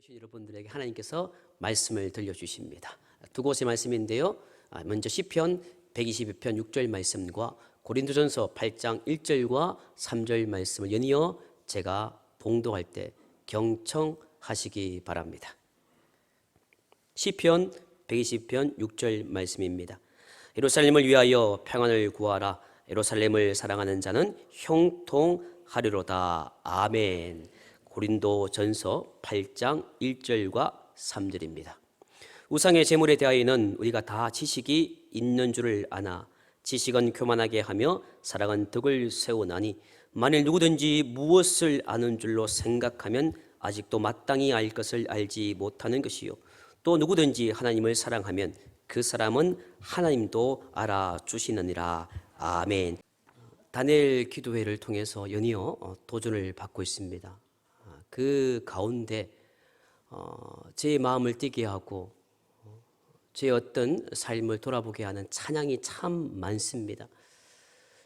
오신 여러분들에게 하나님께서 말씀을 들려주십니다. 두 곳의 말씀인데요. 먼저 시편 122편 6절 말씀과 고린도전서 8장 1절과 3절 말씀을 연이어 제가 봉독할 때 경청하시기 바랍니다. 시편 120편 6절 말씀입니다. 예루살렘을 위하여 평안을 구하라. 예루살렘을 사랑하는 자는 형통하리로다. 아멘. 고린도전서 8장 1절과 3절입니다. 우상의 제물에 대하여는 우리가 다 지식이 있는 줄을 아나 지식은 교만하게 하며 사랑은 덕을 세우나니 만일 누구든지 무엇을 아는 줄로 생각하면 아직도 마땅히 알 것을 알지 못하는 것이요 또 누구든지 하나님을 사랑하면 그 사람은 하나님도 알아주시느니라. 아멘. 다니엘 기도회를 통해서 연이어 도전을 받고 있습니다. 그 가운데 제 마음을 뛰게 하고 제 어떤 삶을 돌아보게 하는 찬양이 참 많습니다.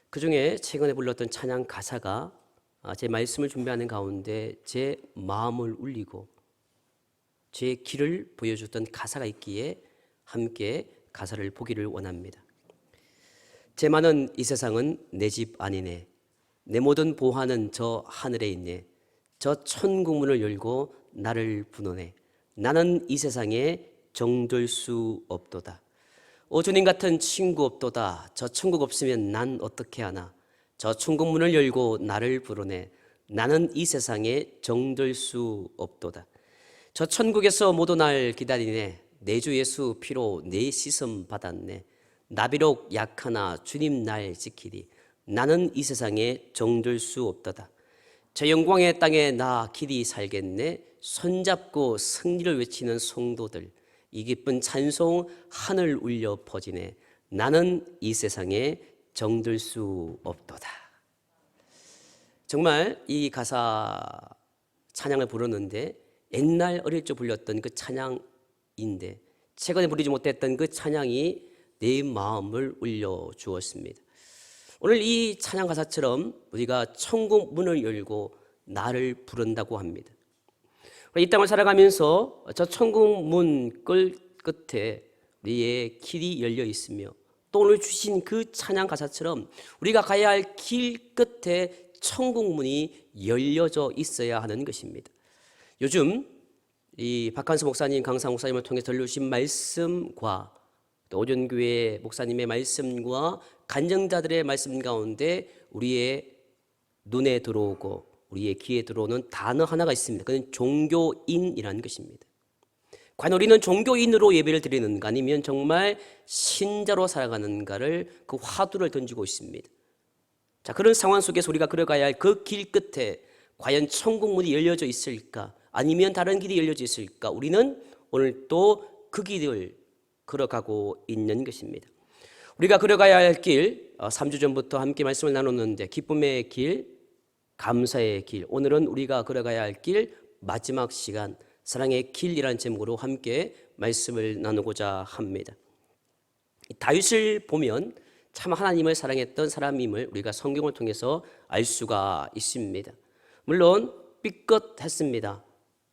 그 중에 최근에 불렀던 찬양 가사가 제 말씀을 준비하는 가운데 제 마음을 울리고 제 길을 보여줬던 가사가 있기에 함께 가사를 보기를 원합니다. 제 많은 이 세상은 내 집 아니네. 내 모든 보화는 저 하늘에 있네. 저 천국문을 열고 나를 부르네. 나는 이 세상에 정들 수 없도다. 오 주님 같은 친구 없도다. 저 천국 없으면 난 어떻게 하나. 저 천국문을 열고 나를 부르네. 나는 이 세상에 정들 수 없도다. 저 천국에서 모두 날 기다리네. 내 주 예수 피로 내 씻음 받았네. 나 비록 약하나 주님 날 지키리. 나는 이 세상에 정들 수 없도다. 저 영광의 땅에 나 길이 살겠네. 손잡고 승리를 외치는 성도들, 이 기쁜 찬송 하늘 울려 퍼지네. 나는 이 세상에 정들 수 없도다. 정말 이 가사 찬양을 부르는데 옛날 어릴 적 불렸던 그 찬양인데 최근에 부르지 못했던 그 찬양이 내 마음을 울려 주었습니다. 오늘 이 찬양 가사처럼 우리가 천국 문을 열고 나를 부른다고 합니다. 이 땅을 살아가면서 저 천국 문 끝에 우리의 길이 열려 있으며 또 오늘 주신 그 찬양 가사처럼 우리가 가야 할 길 끝에 천국 문이 열려져 있어야 하는 것입니다. 요즘 이 박한수 목사님, 강상 목사님을 통해 들려주신 말씀과 또 오전교회 목사님의 말씀과 간증자들의 말씀 가운데 우리의 눈에 들어오고 우리의 귀에 들어오는 단어 하나가 있습니다. 그건 종교인이라는 것입니다. 과연 우리는 종교인으로 예배를 드리는가 아니면 정말 신자로 살아가는가를 그 화두를 던지고 있습니다. 자, 그런 상황 속에서 우리가 걸어가야 할 그 길 끝에 과연 천국문이 열려져 있을까 아니면 다른 길이 열려져 있을까? 우리는 오늘 또 그 길을 걸어가고 있는 것입니다. 우리가 걸어가야 할 길, 3주 전부터 함께 말씀을 나눴는데 기쁨의 길, 감사의 길, 오늘은 우리가 걸어가야 할 길, 마지막 시간, 사랑의 길이라는 제목으로 함께 말씀을 나누고자 합니다. 다윗을 보면 참 하나님을 사랑했던 사람임을 우리가 성경을 통해서 알 수가 있습니다. 물론 삐끗했습니다.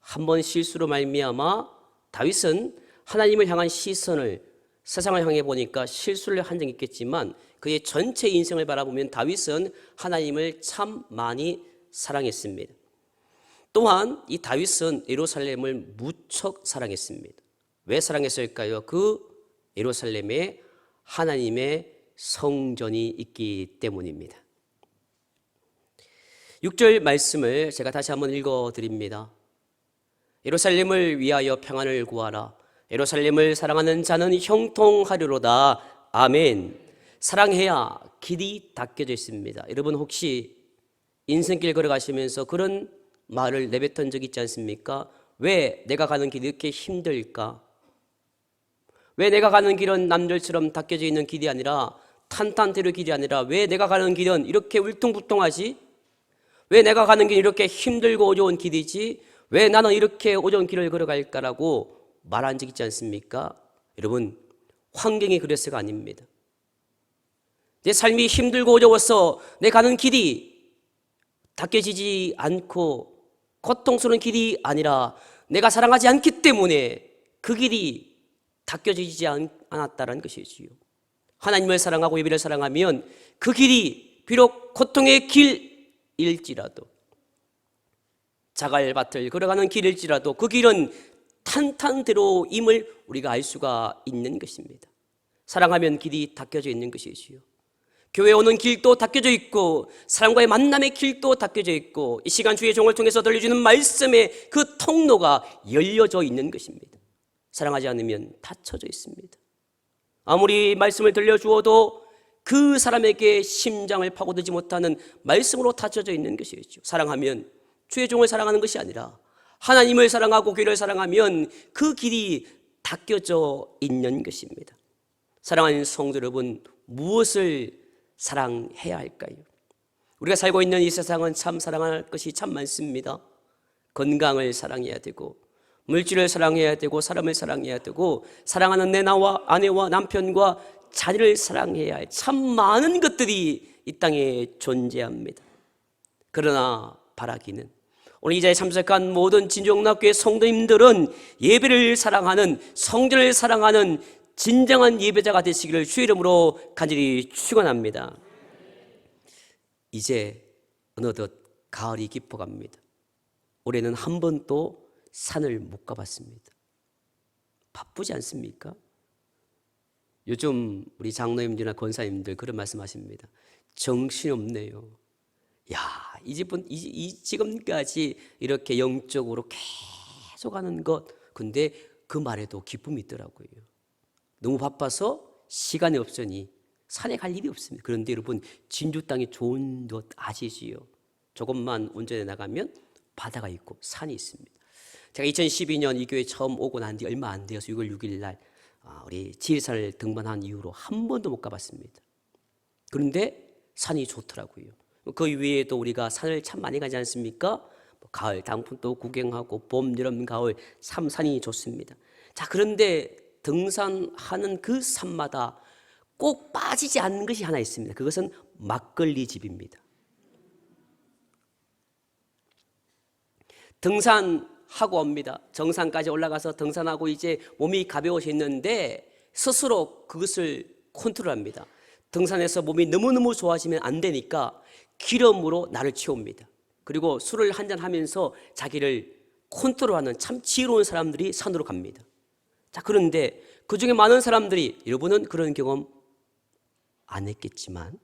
한번 실수로 말미암아 다윗은 하나님을 향한 시선을 세상을 향해 보니까 실수를 한 적이 있겠지만 그의 전체 인생을 바라보면 다윗은 하나님을 참 많이 사랑했습니다. 또한 이 다윗은 예루살렘을 무척 사랑했습니다. 왜 사랑했을까요? 그 예루살렘에 하나님의 성전이 있기 때문입니다. 6절 말씀을 제가 다시 한번 읽어드립니다. 예루살렘을 위하여 평안을 구하라. 예루살렘을 사랑하는 자는 형통하리로다. 아멘. 사랑해야 길이 닦여져 있습니다. 여러분 혹시 인생길 걸어가시면서 그런 말을 내뱉은 적 있지 않습니까? 왜 내가 가는 길이 이렇게 힘들까? 왜 내가 가는 길은 남들처럼 닦여져 있는 길이 아니라 탄탄대로 길이 아니라 왜 내가 가는 길은 이렇게 울퉁불퉁하지? 왜 내가 가는 길이 이렇게 힘들고 어려운 길이지? 왜 나는 이렇게 어려운 길을 걸어갈까라고 말한 적 있지 않습니까? 여러분 환경이 그래서가 아닙니다. 내 삶이 힘들고 어려워서 내 가는 길이 닦여지지 않고 고통스러운 길이 아니라 내가 사랑하지 않기 때문에 그 길이 닦여지지 않았다는 것이지요. 하나님을 사랑하고 예배를 사랑하면 그 길이 비록 고통의 길일지라도, 자갈밭을 걸어가는 길일지라도 그 길은 탄탄대로임을 우리가 알 수가 있는 것입니다. 사랑하면 길이 닦여져 있는 것이지요. 교회 오는 길도 닦여져 있고 사람과의 만남의 길도 닦여져 있고 이 시간 주의 종을 통해서 들려주는 말씀의 그 통로가 열려져 있는 것입니다. 사랑하지 않으면 닫혀져 있습니다. 아무리 말씀을 들려주어도 그 사람에게 심장을 파고들지 못하는 말씀으로 닫혀져 있는 것이죠. 사랑하면 주의 종을 사랑하는 것이 아니라 하나님을 사랑하고 교회를 사랑하면 그 길이 닦여져 있는 것입니다. 사랑하는 성도 여러분, 무엇을 사랑해야 할까요? 우리가 살고 있는 이 세상은 참 사랑할 것이 참 많습니다. 건강을 사랑해야 되고, 물질을 사랑해야 되고, 사람을 사랑해야 되고, 사랑하는 내 나와 아내와 남편과 자녀를 사랑해야 할 참 많은 것들이 이 땅에 존재합니다. 그러나 바라기는 오늘 이 자리에 참석한 모든 진정락교회 성도님들은 예배를 사랑하는, 성전을 사랑하는 진정한 예배자가 되시기를 주의 이름으로 간절히 축원합니다. 이제 어느덧 가을이 깊어갑니다. 올해는 한 번도 산을 못 가봤습니다. 바쁘지 않습니까? 요즘 우리 장로님들이나 권사님들 그런 말씀하십니다. 정신없네요. 야, 지금까지 이렇게 영적으로 계속 하는 것, 근데 그 말에도 기쁨이 있더라고요. 너무 바빠서 시간이 없으니 산에 갈 일이 없습니다. 그런데 여러분, 진주 땅이 좋은 것 아시지요? 조금만 운전해 나가면 바다가 있고 산이 있습니다. 제가 2012년 이 교회 처음 오고 난 뒤 얼마 안 되어서 6월 6일 날 우리 지리산을 등반한 이후로 한 번도 못 가봤습니다. 그런데 산이 좋더라고요. 그 외에도 우리가 산을 참 많이 가지 않습니까? 가을 단풍도 구경하고 봄, 여름, 가을 참 산이 좋습니다. 자, 그런데 등산하는 그 산마다 꼭 빠지지 않는 것이 하나 있습니다. 그것은 막걸리 집입니다. 등산하고 옵니다. 정상까지 올라가서 등산하고 이제 몸이 가벼워졌는데 스스로 그것을 컨트롤합니다. 등산에서 몸이 너무너무 좋아지면 안 되니까 기름으로 나를 채웁니다. 그리고 술을 한잔 하면서 자기를 컨트롤하는 참 지혜로운 사람들이 산으로 갑니다. 자, 그런데 그 중에 많은 사람들이, 여러분은 그런 경험 안 했겠지만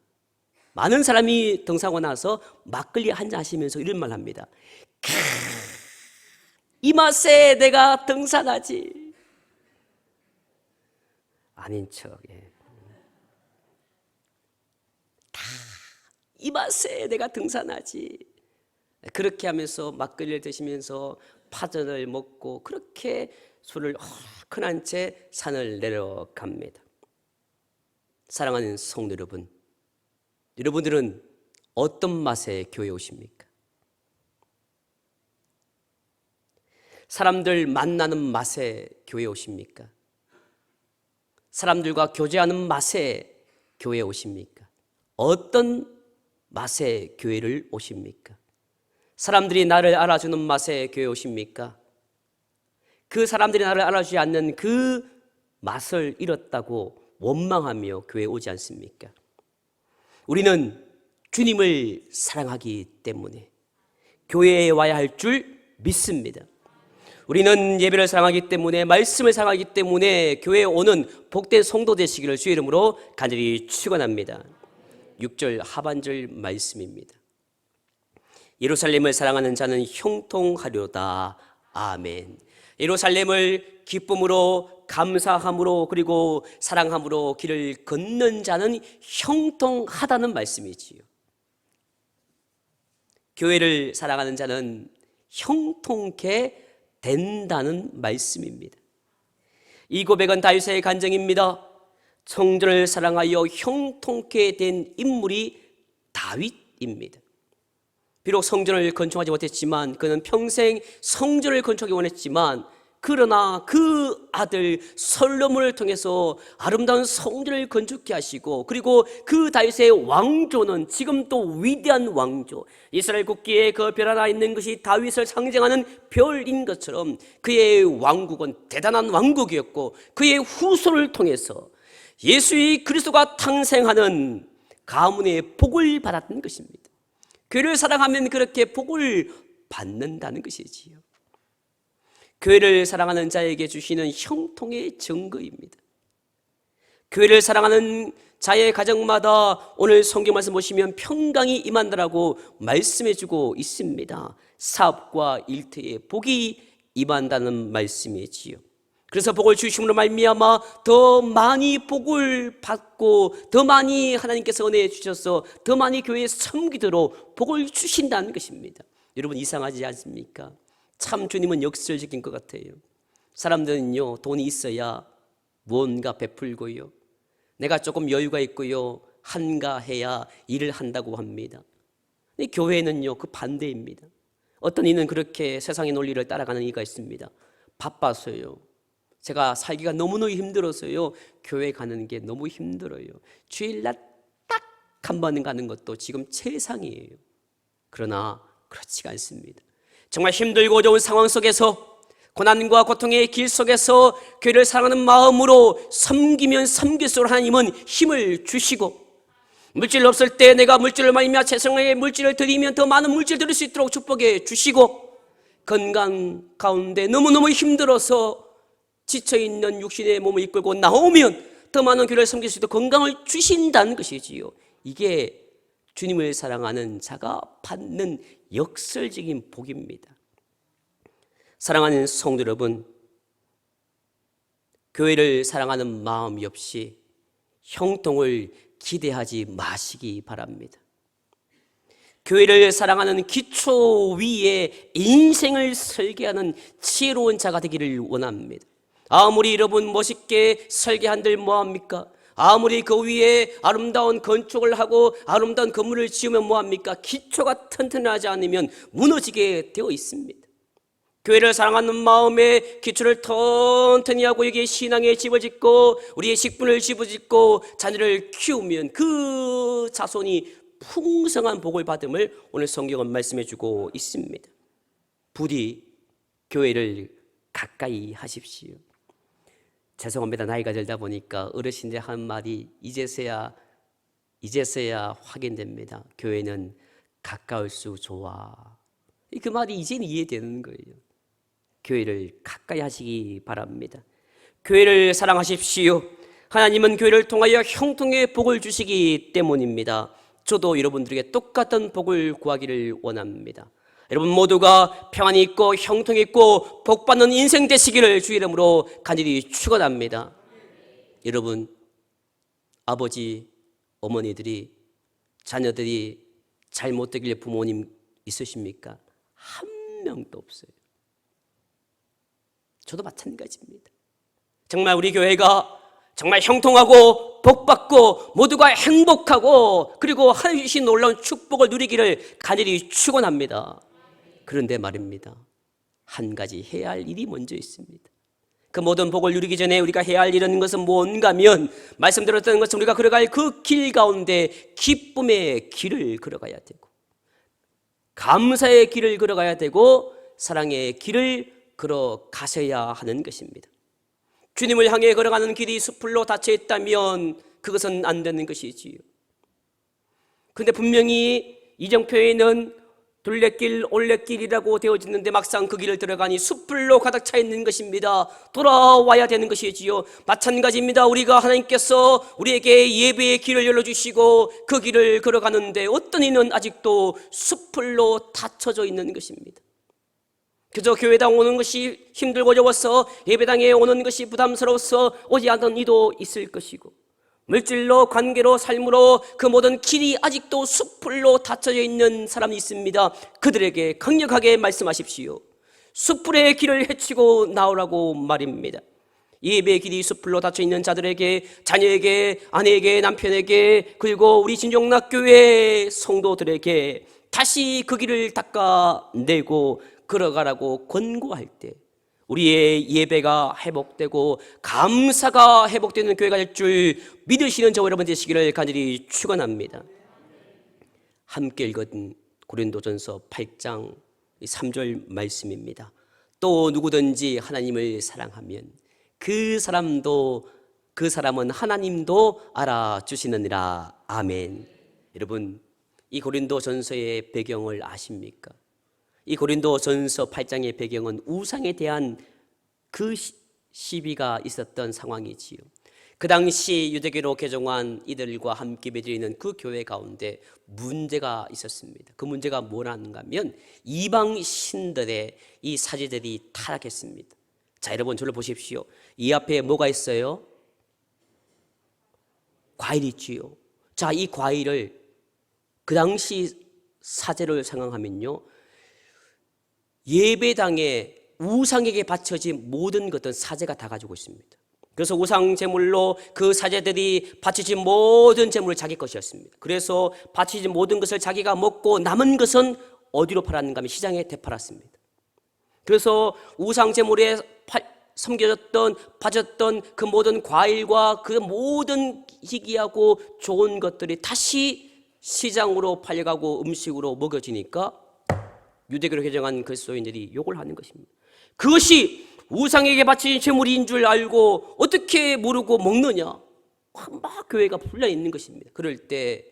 많은 사람이 등산하고 나서 막걸리 한잔 하시면서 이런 말 합니다. 이 맛에 내가 등산하지. 아닌 척. 이 맛에 내가 등산하지. 그렇게 하면서 막걸리를 드시면서 파전을 먹고 그렇게 술을 흔한 채 산을 내려갑니다. 사랑하는 성도 여러분, 여러분들은 어떤 맛에 교회에 오십니까? 사람들 만나는 맛에 교회에 오십니까? 사람들과 교제하는 맛에 교회에 오십니까? 어떤 맛에 교회를 오십니까? 사람들이 나를 알아주는 맛에 교회에 오십니까? 그 사람들이 나를 알아주지 않는 그 맛을 잃었다고 원망하며 교회에 오지 않습니까? 우리는 주님을 사랑하기 때문에 교회에 와야 할 줄 믿습니다. 우리는 예배를 사랑하기 때문에, 말씀을 사랑하기 때문에 교회에 오는 복된 성도 되시기를 주의 이름으로 간절히 축원합니다. 6절 하반절 말씀입니다. 예루살렘을 사랑하는 자는 형통하려다. 아멘. 예루살렘을 기쁨으로, 감사함으로, 그리고 사랑함으로 길을 걷는 자는 형통하다는 말씀이지요. 교회를 사랑하는 자는 형통케 된다는 말씀입니다. 이 고백은 다윗의 간증입니다. 성전을 사랑하여 형통케 된 인물이 다윗입니다. 비록 성전을 건축하지 못했지만 그는 평생 성전을 건축하기 원했지만 그러나 그 아들 솔로몬을 통해서 아름다운 성전을 건축케 하시고, 그리고 그 다윗의 왕조는 지금 또 위대한 왕조, 이스라엘 국기에 그 별 하나 있는 것이 다윗을 상징하는 별인 것처럼 그의 왕국은 대단한 왕국이었고, 그의 후손을 통해서 예수의 그리스도가 탄생하는 가문의 복을 받았던 것입니다. 교회를 사랑하면 그렇게 복을 받는다는 것이지요. 교회를 사랑하는 자에게 주시는 형통의 증거입니다. 교회를 사랑하는 자의 가정마다 오늘 성경 말씀 보시면 평강이 임한다라고 말씀해주고 있습니다. 사업과 일터에 복이 임한다는 말씀이지요. 그래서 복을 주심으로 말미암아 더 많이 복을 받고 더 많이 하나님께서 은혜 주셔서 더 많이 교회에 섬기도록 복을 주신다는 것입니다. 여러분, 이상하지 않습니까? 참 주님은 역설적인 것 같아요. 사람들은요, 돈이 있어야 무언가 베풀고요, 내가 조금 여유가 있고요, 한가해야 일을 한다고 합니다. 근데 교회는요, 그 반대입니다. 어떤 이는 그렇게 세상의 논리를 따라가는 이가 있습니다. 바빠서요, 제가 살기가 너무너무 힘들어서요, 교회 가는 게 너무 힘들어요. 주일날 딱 한 번 가는 것도 지금 최상이에요. 그러나 그렇지가 않습니다. 정말 힘들고 어려운 상황 속에서, 고난과 고통의 길 속에서 교회를 사랑하는 마음으로 섬기면 섬길수록 하나님은 힘을 주시고, 물질 없을 때 내가 물질을 말미암아 최선의 물질을 드리면 더 많은 물질 드릴 수 있도록 축복해 주시고, 건강 가운데 너무너무 힘들어서 지쳐있는 육신의 몸을 이끌고 나오면 더 많은 교회를 섬길 수 있도록 건강을 주신다는 것이지요. 이게 주님을 사랑하는 자가 받는 역설적인 복입니다. 사랑하는 성도 여러분, 교회를 사랑하는 마음이 없이 형통을 기대하지 마시기 바랍니다. 교회를 사랑하는 기초 위에 인생을 설계하는 지혜로운 자가 되기를 원합니다. 아무리 여러분 멋있게 설계한들 뭐합니까? 아무리 그 위에 아름다운 건축을 하고 아름다운 건물을 지으면 뭐합니까? 기초가 튼튼하지 않으면 무너지게 되어 있습니다. 교회를 사랑하는 마음에 기초를 튼튼히 하고 여기에 신앙의 집을 짓고 우리의 식분을 집을 짓고 자녀를 키우면 그 자손이 풍성한 복을 받음을 오늘 성경은 말씀해 주고 있습니다. 부디 교회를 가까이 하십시오. 죄송합니다. 나이가 들다 보니까 어르신들 한 말이 이제서야 확인됩니다. 교회는 가까울수록 좋아. 그 말이 이제는 이해되는 거예요. 교회를 가까이 하시기 바랍니다. 교회를 사랑하십시오. 하나님은 교회를 통하여 형통의 복을 주시기 때문입니다. 저도 여러분들에게 똑같은 복을 구하기를 원합니다. 여러분 모두가 평안이 있고 형통이 있고 복받는 인생 되시기를 주의 이름으로 간절히 축원합니다. 여러분, 아버지, 어머니들이 자녀들이 잘못되길 부모님 있으십니까? 한 명도 없어요. 저도 마찬가지입니다. 정말 우리 교회가 정말 형통하고 복받고 모두가 행복하고 그리고 하나님 주신 놀라운 축복을 누리기를 간절히 축원합니다. 그런데 말입니다, 한 가지 해야 할 일이 먼저 있습니다. 그 모든 복을 누리기 전에 우리가 해야 할 일은 것은 뭔가 하면 말씀드렸던 것처럼 우리가 걸어갈 그 길 가운데 기쁨의 길을 걸어가야 되고 감사의 길을 걸어가야 되고 사랑의 길을 걸어가셔야 하는 것입니다. 주님을 향해 걸어가는 길이 숲풀로 닫혀 있다면 그것은 안 되는 것이지요. 그런데 분명히 이정표에는 둘레길 올레길이라고 되어지는데 막상 그 길을 들어가니 숲풀로 가득 차 있는 것입니다. 돌아와야 되는 것이지요. 마찬가지입니다. 우리가 하나님께서 우리에게 예배의 길을 열어주시고 그 길을 걸어가는데 어떤 이는 아직도 숲풀로 닫혀져 있는 것입니다. 그저 교회당 오는 것이 힘들고 어려워서 예배당에 오는 것이 부담스러워서 오지 않던 이도 있을 것이고 물질로 관계로 삶으로 그 모든 길이 아직도 숲풀로 닫혀져 있는 사람이 있습니다. 그들에게 강력하게 말씀하십시오. 숲풀의 길을 헤치고 나오라고 말입니다. 예배의 길이 숲풀로 닫혀 있는 자들에게, 자녀에게, 아내에게, 남편에게, 그리고 우리 진정락교회 성도들에게 다시 그 길을 닦아내고 걸어가라고 권고할 때 우리의 예배가 회복되고 감사가 회복되는 교회가 될 줄 믿으시는 저와 여러분 되시기를 간절히 축원합니다. 함께 읽은 고린도전서 8장 3절 말씀입니다. 또 누구든지 하나님을 사랑하면 그 사람은 하나님도 알아주시느니라. 아멘. 여러분, 이 고린도전서의 배경을 아십니까? 이 고린도전서 8장의 배경은 우상에 대한 그 시비가 있었던 상황이지요. 그 당시 유대교로 개종한 이들과 함께 맺어있는 그 교회 가운데 문제가 있었습니다. 그 문제가 뭐라는가 하면 이방 신들의 이 사제들이 타락했습니다. 자, 여러분 저를 보십시오. 이 앞에 뭐가 있어요? 과일이 있지요. 자, 이 과일을 그 당시 사제를 생각하면요, 예배당에 우상에게 바쳐진 모든 것들은 사제가 다 가지고 있습니다. 그래서 우상 제물로 그 사제들이 바쳐진 모든 제물을 자기 것이었습니다. 그래서 바쳐진 모든 것을 자기가 먹고 남은 것은 어디로 팔았는가 하면 시장에 되팔았습니다. 그래서 우상 제물에 섬겨졌던 바쳤던 그 모든 과일과 그 모든 희귀하고 좋은 것들이 다시 시장으로 팔려가고 음식으로 먹여지니까 유대교로 개종한 그리스도인들이 욕을 하는 것입니다. 그것이 우상에게 바친 제물인 줄 알고 어떻게 모르고 먹느냐, 막 교회가 풀려 있는 것입니다. 그럴 때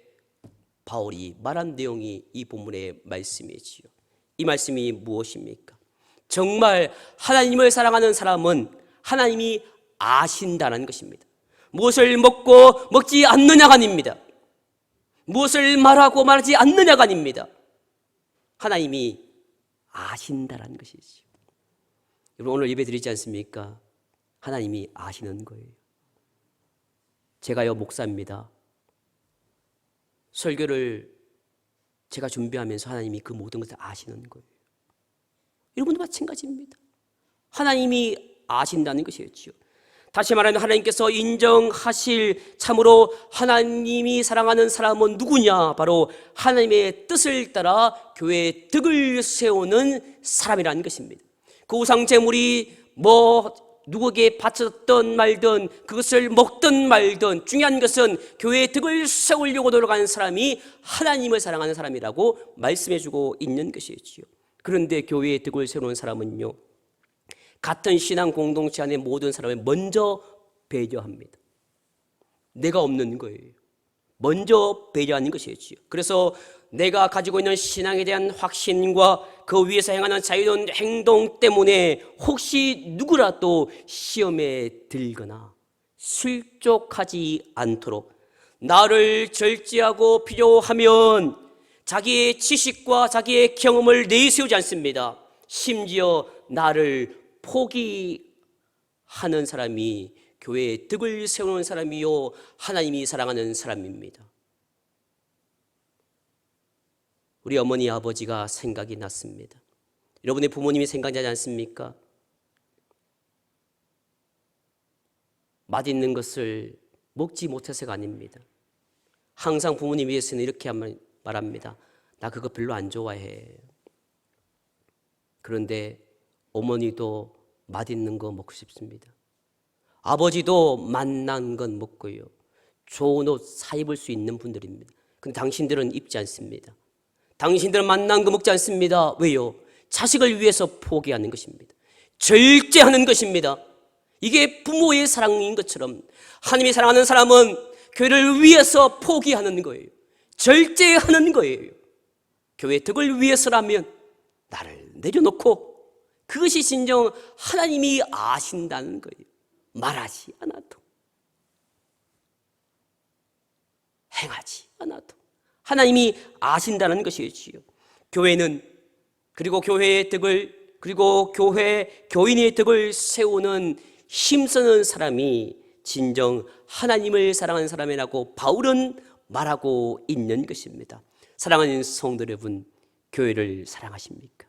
바울이 말한 내용이 이 본문의 말씀이지요. 이 말씀이 무엇입니까? 정말 하나님을 사랑하는 사람은 하나님이 아신다는 것입니다. 무엇을 먹고 먹지 않느냐가 아닙니다. 무엇을 말하고 말하지 않느냐가 아닙니다. 하나님이 아신다라는 것이죠. 여러분, 오늘 예배 드리지 않습니까? 하나님이 아시는 거예요. 제가요 목사입니다. 설교를 제가 준비하면서 하나님이 그 모든 것을 아시는 거예요. 여러분도 마찬가지입니다. 하나님이 아신다는 것이었죠. 다시 말하면 하나님께서 인정하실, 참으로 하나님이 사랑하는 사람은 누구냐? 바로 하나님의 뜻을 따라 교회의 덕을 세우는 사람이라는 것입니다. 그 우상 제물이 누구에게 바쳤던 말든 그것을 먹든 말든 중요한 것은 교회의 덕을 세우려고 노력하는 사람이 하나님을 사랑하는 사람이라고 말씀해주고 있는 것이지요. 그런데 교회의 덕을 세우는 사람은요, 같은 신앙 공동체 안에 모든 사람을 먼저 배려합니다. 내가 없는 거예요. 먼저 배려하는 것이지요. 그래서 내가 가지고 있는 신앙에 대한 확신과 그 위에서 행하는 자유로운 행동 때문에 혹시 누구라도 시험에 들거나 실족하지 않도록 나를 절제하고 필요하면 자기의 지식과 자기의 경험을 내세우지 않습니다. 심지어 나를 포기하는 사람이 교회의 덕을 세우는 사람이요, 하나님이 사랑하는 사람입니다. 우리 어머니 아버지가 생각이 났습니다. 여러분의 부모님이 생각나지 않습니까? 맛있는 것을 먹지 못해서가 아닙니다. 항상 부모님 위해서는 이렇게 말합니다. 나 그거 별로 안 좋아해. 그런데 어머니도 맛있는 거 먹고 싶습니다. 아버지도 맛난 건 먹고요, 좋은 옷 사 입을 수 있는 분들입니다. 근데 당신들은 입지 않습니다. 당신들은 맛난 거 먹지 않습니다. 왜요? 자식을 위해서 포기하는 것입니다. 절제하는 것입니다. 이게 부모의 사랑인 것처럼 하나님이 사랑하는 사람은 교회를 위해서 포기하는 거예요. 절제하는 거예요. 교회의 덕을 위해서라면 나를 내려놓고, 그것이 진정 하나님이 아신다는 거예요. 말하지 않아도, 행하지 않아도 하나님이 아신다는 것이지요. 교회는, 그리고 교회의 덕을, 그리고 교인의 덕을 세우는 힘쓰는 사람이 진정 하나님을 사랑하는 사람이라고 바울은 말하고 있는 것입니다. 사랑하는 성도 여러분, 교회를 사랑하십니까?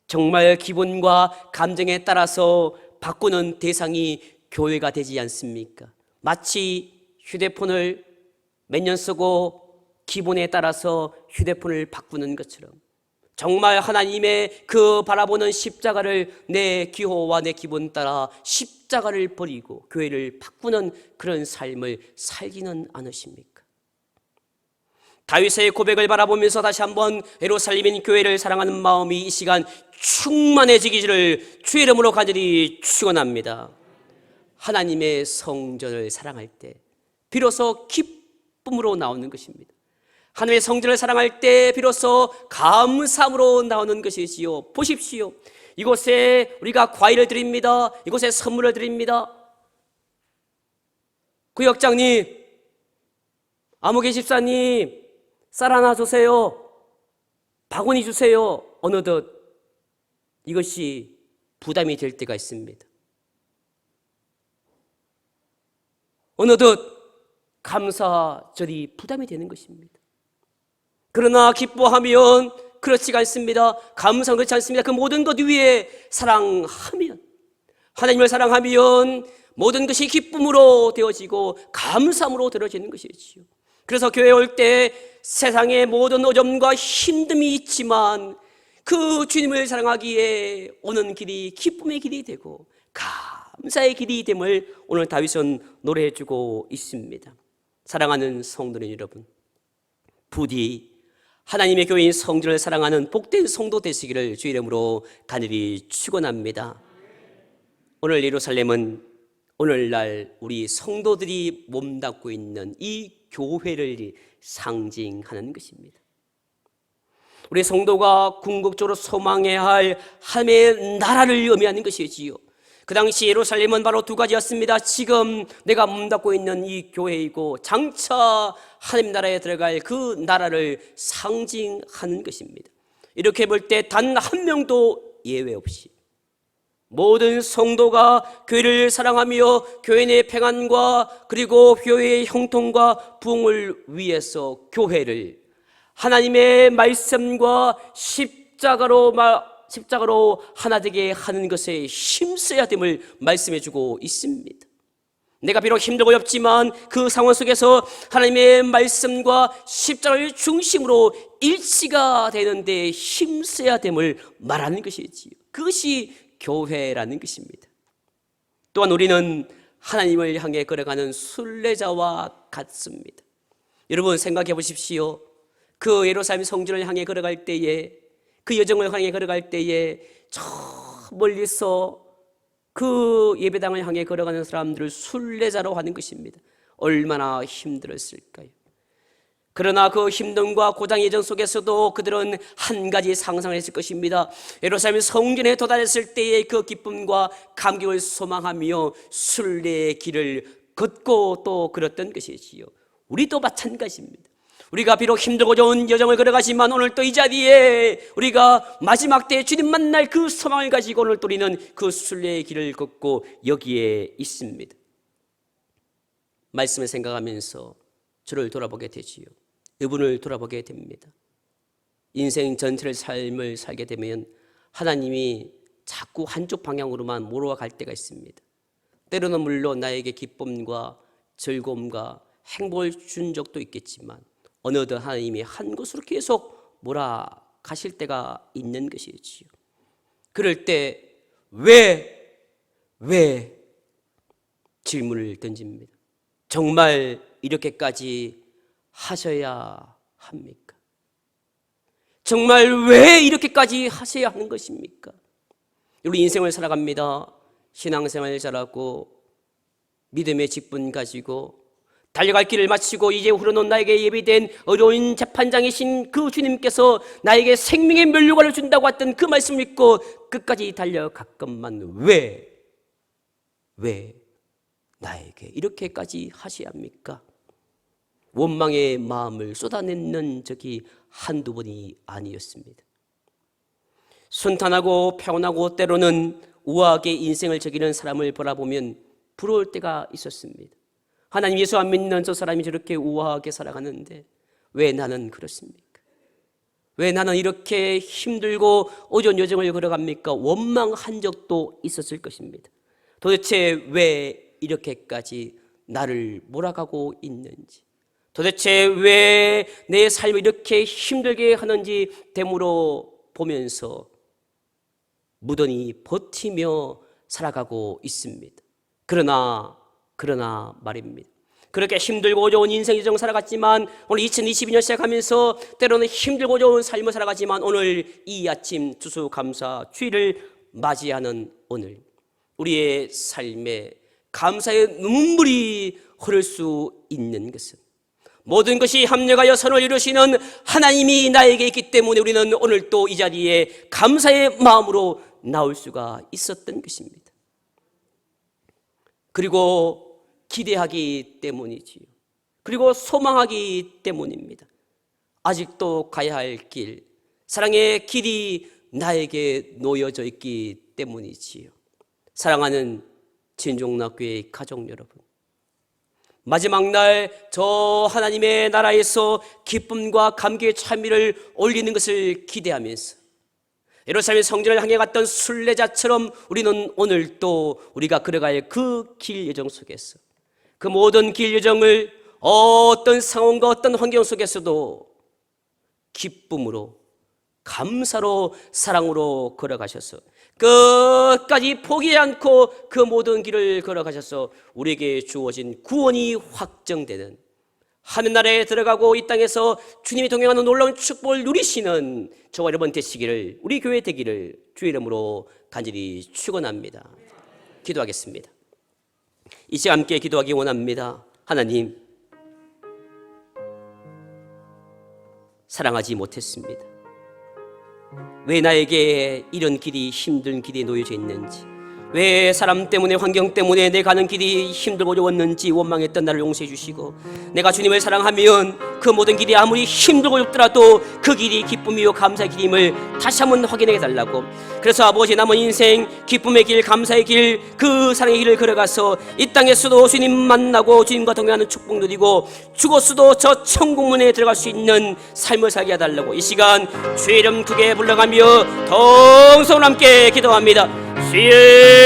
정말 기분과 감정에 따라서 바꾸는 대상이 교회가 되지 않습니까? 마치 휴대폰을 몇 년 쓰고 기분에 따라서 휴대폰을 바꾸는 것처럼 정말 하나님의 그 바라보는 십자가를 내 기호와 내 기분 따라 십자가를 버리고 교회를 바꾸는 그런 삶을 살지는 않으십니까? 다윗의 고백을 바라보면서 다시 한번 예루살렘인 교회를 사랑하는 마음이 이 시간 충만해지기를 주의 이름으로 간절히 축원합니다. 하나님의 성전을 사랑할 때 비로소 기쁨으로 나오는 것입니다. 하나님의 성전을 사랑할 때 비로소 감사함으로 나오는 것이지요. 보십시오. 이곳에 우리가 과일을 드립니다. 이곳에 선물을 드립니다. 구역장님, 아무개 집사님, 쌀 하나 주세요. 바구니 주세요. 어느덧 이것이 부담이 될 때가 있습니다. 어느덧 감사절이 부담이 되는 것입니다. 그러나 기뻐하면 그렇지가 않습니다. 감사는 그렇지 않습니다. 그 모든 것 위에 사랑하면, 하나님을 사랑하면 모든 것이 기쁨으로 되어지고 감사함으로 되어지는 것이지요. 그래서 교회에 올 때 세상의 모든 어려움과 힘듦이 있지만 그 주님을 사랑하기에 오는 길이 기쁨의 길이 되고 감사의 길이 됨을 오늘 다윗은 노래해주고 있습니다. 사랑하는 성도님 여러분, 부디 하나님의 교회인 성전을 사랑하는 복된 성도 되시기를 주의 이름으로 간절히 축원합니다. 오늘 예루살렘은 오늘날 우리 성도들이 몸담고 있는 이 교회를 상징하는 것입니다. 우리 성도가 궁극적으로 소망해야 할 하나님의 나라를 의미하는 것이지요. 그 당시 예루살렘은 바로 두 가지였습니다. 지금 내가 몸담고 있는 이 교회이고 장차 하나님 나라에 들어갈 그 나라를 상징하는 것입니다. 이렇게 볼 때 단 한 명도 예외 없이 모든 성도가 교회를 사랑하며 교회 내 평안과 그리고 교회의 형통과 부흥을 위해서 교회를 하나님의 말씀과 십자가로 하나 되게 하는 것에 힘써야 됨을 말씀해주고 있습니다. 내가 비록 힘들고 어렵지만 그 상황 속에서 하나님의 말씀과 십자가를 중심으로 일치가 되는데 힘써야 됨을 말하는 것이지요. 그것이 교회라는 것입니다. 또한 우리는 하나님을 향해 걸어가는 순례자와 같습니다. 여러분 생각해 보십시오. 그 예루살렘 성전을 향해 걸어갈 때에, 그 여정을 향해 걸어갈 때에 저 멀리서 그 예배당을 향해 걸어가는 사람들을 순례자로 하는 것입니다. 얼마나 힘들었을까요? 그러나 그 힘듦과 고장 예정 속에서도 그들은 한 가지 상상을 했을 것입니다. 예루살렘 성전에 도달했을 때의 그 기쁨과 감격을 소망하며 순례의 길을 걷고 또 걸었던 것이지요. 우리도 마찬가지입니다. 우리가 비록 힘들고 좋은 여정을 걸어가지만 오늘 또 이 자리에 우리가 마지막 때에 주님 만날 그 소망을 가지고 오늘 또 우리는 그 순례의 길을 걷고 여기에 있습니다. 말씀을 생각하면서 주를 돌아보게 되지요. 이분을 돌아보게 됩니다. 인생 전체를 삶을 살게 되면 하나님이 자꾸 한쪽 방향으로만 몰아갈 때가 있습니다. 때로는 물론 나에게 기쁨과 즐거움과 행복을 준 적도 있겠지만 어느덧 하나님이 한 곳으로 계속 몰아가실 때가 있는 것이지요. 그럴 때 왜 질문을 던집니다. 정말 이렇게까지 하셔야 합니까? 정말 왜 이렇게까지 하셔야 하는 것입니까? 우리 인생을 살아갑니다. 신앙생활 잘하고 믿음의 직분 가지고 달려갈 길을 마치고 이제 흘러놓은 나에게 예비된 어려운 재판장이신 그 주님께서 나에게 생명의 면류관을 준다고 했던 그 말씀을 믿고 끝까지 달려갔건만 왜 나에게 이렇게까지 하셔야 합니까? 원망의 마음을 쏟아내는 적이 한두 번이 아니었습니다. 순탄하고 평온하고 때로는 우아하게 인생을 즐기는 사람을 바라보면 부러울 때가 있었습니다. 하나님 예수 안 믿는 저 사람이 저렇게 우아하게 살아가는데 왜 나는 그렇습니까? 왜 나는 이렇게 힘들고 어려운 여정을 걸어갑니까? 원망한 적도 있었을 것입니다. 도대체 왜 이렇게까지 나를 몰아가고 있는지, 도대체 왜 내 삶을 이렇게 힘들게 하는지 되물어 보면서 무던히 버티며 살아가고 있습니다. 그러나 말입니다. 그렇게 힘들고 어려운 인생 여정 살아갔지만 오늘 2022년 시작하면서 때로는 힘들고 어려운 삶을 살아가지만 오늘 이 아침 추수감사 주일을 맞이하는 오늘 우리의 삶에 감사의 눈물이 흐를 수 있는 것은 모든 것이 합력하여 선을 이루시는 하나님이 나에게 있기 때문에 우리는 오늘 또 이 자리에 감사의 마음으로 나올 수가 있었던 것입니다. 그리고 기대하기 때문이지요. 그리고 소망하기 때문입니다. 아직도 가야 할 길, 사랑의 길이 나에게 놓여져 있기 때문이지요. 사랑하는 진종락교회 가족 여러분, 마지막 날 저 하나님의 나라에서 기쁨과 감기의 찬미를 올리는 것을 기대하면서 예루살렘 성전을 향해 갔던 순례자처럼 우리는 오늘 또 우리가 걸어갈 그 길 여정 속에서 그 모든 길 여정을 어떤 상황과 어떤 환경 속에서도 기쁨으로, 감사로, 사랑으로 걸어가셔서 끝까지 포기하지 않고 그 모든 길을 걸어가셔서 우리에게 주어진 구원이 확정되는 하늘나라에 들어가고 이 땅에서 주님이 동행하는 놀라운 축복을 누리시는 저와 여러분 되시기를, 우리 교회 되기를 주의 이름으로 간절히 축원합니다. 기도하겠습니다. 이 시간 함께 기도하기 원합니다. 하나님, 사랑하지 못했습니다. 왜 나에게 이런 길이, 힘든 길이 놓여져 있는지, 왜 사람 때문에, 환경 때문에 내 가는 길이 힘들고 어려웠는지 원망했던 나를 용서해 주시고, 내가 주님을 사랑하면 그 모든 길이 아무리 힘들고 어렵더라도 그 길이 기쁨이요 감사의 길임을 다시 한번 확인해 달라고. 그래서 아버지, 남은 인생 기쁨의 길, 감사의 길, 그 사랑의 길을 걸어가서 이 땅에서도 주님 만나고 주님과 동행하는 축복 누리고 죽었어도 저 천국문에 들어갈 수 있는 삶을 살게 해달라고 이 시간 주의 이름 크게 불러가며 동성으로 함께 기도합니다. 주의